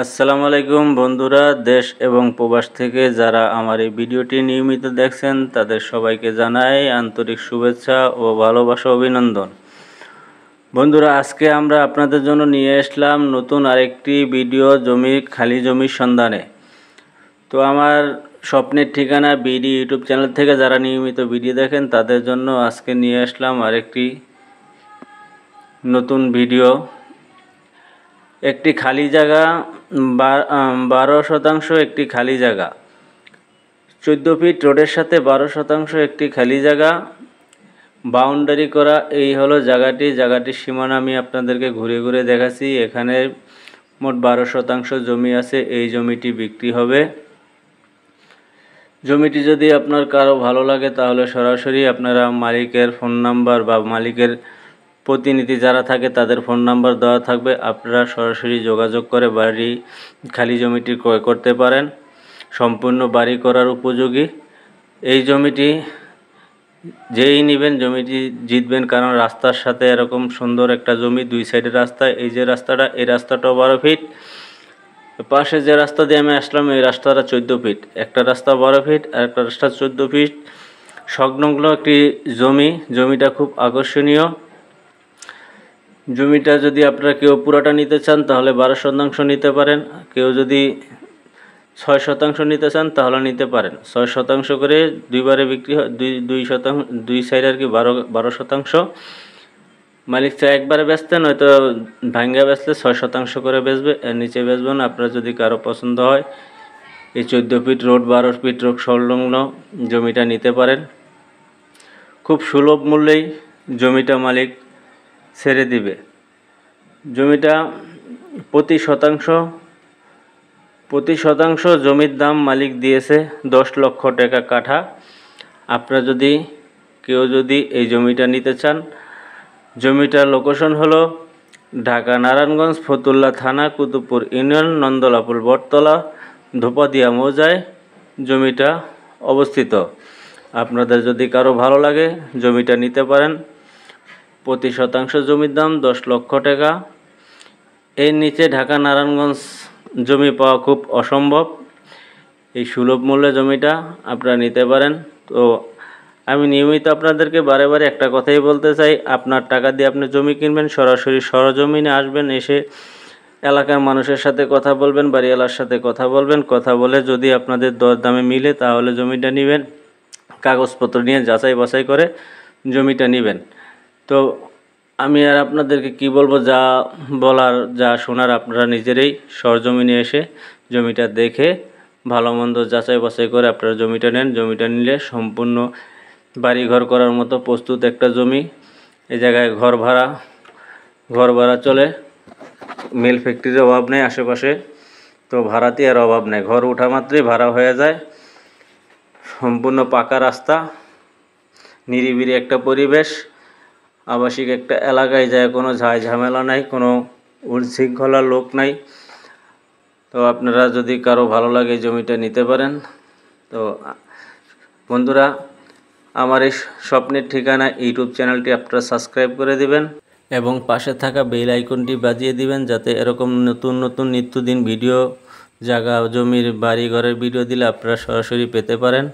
আসসালামু আলাইকুম বন্ধুরা, দেশ এবং প্রবাস থেকে যারা আমার এই ভিডিওটি নিয়মিত দেখছেন তাদের সবাইকে জানাই আন্তরিক শুভেচ্ছা ও ভালোবাসা অভিনন্দন। বন্ধুরা, আজকে আমরা আপনাদের জন্য নিয়ে আসলাম নতুন আরেকটি ভিডিও খালি জমির সন্ধানে। তো আমার স্বপ্নের ঠিকানা বিডি ইউটিউব চ্যানেল থেকে যারা নিয়মিত ভিডিও দেখেন তাদের জন্য আজকে নিয়ে আসলাম আরেকটি নতুন ভিডিও। একটি খালি জায়গা 12% একটি খালি জায়গা, 14 ফিট রোডের সাথে 12% একটি খালি জায়গা, বাউন্ডারি করা। এই হলো জায়গাটির সীমানা আমি আপনাদেরকে ঘুরে ঘুরে দেখাচ্ছি। এখানে মোট 12% জমি আছে। এই জমিটি বিক্রি হবে। জমিটি যদি আপনার কারো ভালো লাগে তাহলে সরাসরি আপনারা মালিকের ফোন নাম্বার বা মালিকের প্রতিনিধি যারা থাকে তাদের ফোন নাম্বার দেওয়া থাকবে, আপনারা সরাসরি যোগাযোগ করে খালি জমিটি ক্রয় করতে পারেন। সম্পূর্ণ বাড়ি করার উপযোগী এই জমিটি। যেই নেবেন জমিটি জিতবেন, কারণ রাস্তার সাথে এরকম সুন্দর একটা জমি, দুই সাইডের রাস্তা। এই যে রাস্তাটা, এই রাস্তাটাও 12 ফিট। পাশে যে রাস্তা দিয়ে আমি আসলাম এই রাস্তাটা 14 ফিট। একটা রাস্তা 12 ফিট আর একটা রাস্তা 14 ফিট সংলগ্ন একটি জমিটা খুব আকর্ষণীয়। জমিটা যদি আপনারা কেউ পুরাটা নিতে চান তাহলে 12% নিতে পারেন, কেউ যদি 6% নিতে চান তাহলে নিতে পারেন। 6% করে দুইবারে বিক্রি হয়, 2% দুই সাইড আর কি 12%। মালিক চাই একবারে বেচতে, নয়তো ভাঙ্গা বেচলে 6% করে বেচবে, এর নিচে বেচবে না। আপনার যদি কারো পছন্দ হয় এই 14 ফিট রোড 12 ফিট রোড সংলগ্ন জমিটা নিতে পারেন। খুব সুলভ মূল্যেই জমিটা মালিক ছেড়ে দিবে। জমিটা প্রতি শতাংশ জমির দাম মালিক দিয়েছে 10 লক্ষ টাকা কাঠা। আপনারা কেউ যদি এই জমিটা নিতে চান, জমিটার লোকেশন হলো ঢাকা নারায়ণগঞ্জ ফতুল্লা থানা, কুতুবপুর ইউনিয়ন, নন্দলাপুর বটতলা, ধোপাদিয়া মৌজায় জমিটা অবস্থিত। আপনাদের যদি কারো ভালো লাগে জমিটা নিতে পারেন। প্রতি শতাংশ জমির দাম 10 লক্ষ টাকা। এর নিচে ঢাকা নারায়ণগঞ্জ জমি পাওয়া খুব অসম্ভব। এই সুলভ মূল্যে জমিটা আপনারা নিতে পারেন। তো আমি নিয়মিত আপনাদেরকে বারে বারে একটা কথাই বলতে চাই, আপনার টাকা দিয়ে আপনি জমি কিনবেন, সরাসরি সরজমিনে আসবেন, এসে এলাকার মানুষের সাথে কথা বলবেন, বাড়িওয়ালার সাথে কথা বলবেন। কথা বলে যদি আপনাদের দরদামে মিলে তাহলে জমিটা নেবেন। কাগজপত্র নিয়ে যাচাই বাছাই করে জমিটা নেবেন। তো আমি আর আপনাদেরকে কি বলবো, যা বলার যা শোনার আপনারা নিজেরাই সরজমিনে এসে জমিটা দেখে ভালো মন্দ যাচাই বাছাই করে আপনারা জমিটা নেন। জমিটা নিলে সম্পূর্ণ বাড়িঘর করার মতো প্রস্তুত একটা জমি। এই জায়গায় ঘর ভাড়া চলে, মিল ফ্যাক্টরির অভাব নেই আশেপাশে, তো ভাড়াতে আর অভাব নেই। ঘর ওঠা মাত্রই ভাড়া হয়ে যায়। সম্পূর্ণ পাকা রাস্তা, নিরিবিলি একটা পরিবেশ, আবাসিক একটা এলাকায় যায় কোনো ঝামেলা নাই, কোনো উচ্ছৃঙ্খলা লোক নাই। তো আপনারা যদি কারো ভালো লাগে জমিটা নিতে পারেন। তো বন্ধুরা, আমার এই স্বপ্নের ঠিকানা ইউটিউব চ্যানেলটি আপনারা সাবস্ক্রাইব করে দিবেন এবং পাশে থাকা বেল আইকনটি বাজিয়ে দিবেন, যাতে এরকম নতুন নিত্যদিন ভিডিও, জায়গা জমির বাড়ি ঘরের ভিডিও দিলে আপনারা সরাসরি পেতে পারেন।